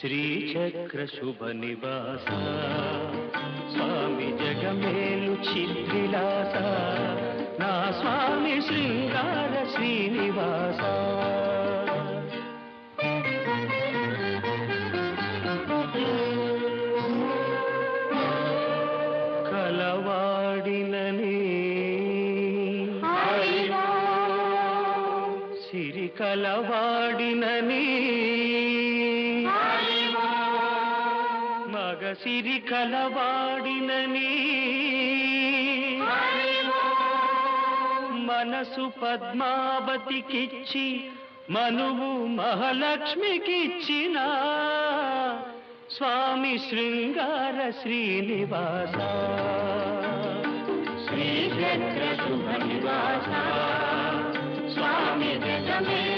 శ్రీచక్ర శుభ నివాస స్వామి జగమేలు చిద్విలాస నా స్వామి శృంగార శ్రీనివాస కలవాడినని సిరి కలవాడినని మగసిరి కలవాడినని మనసు పద్మావతికిచ్చి మనువు మహాలక్ష్మికిచ్చిన స్వామి శృంగార శ్రీనివాస శ్రీచక్ర శుభ నివాస స్వామి జగమే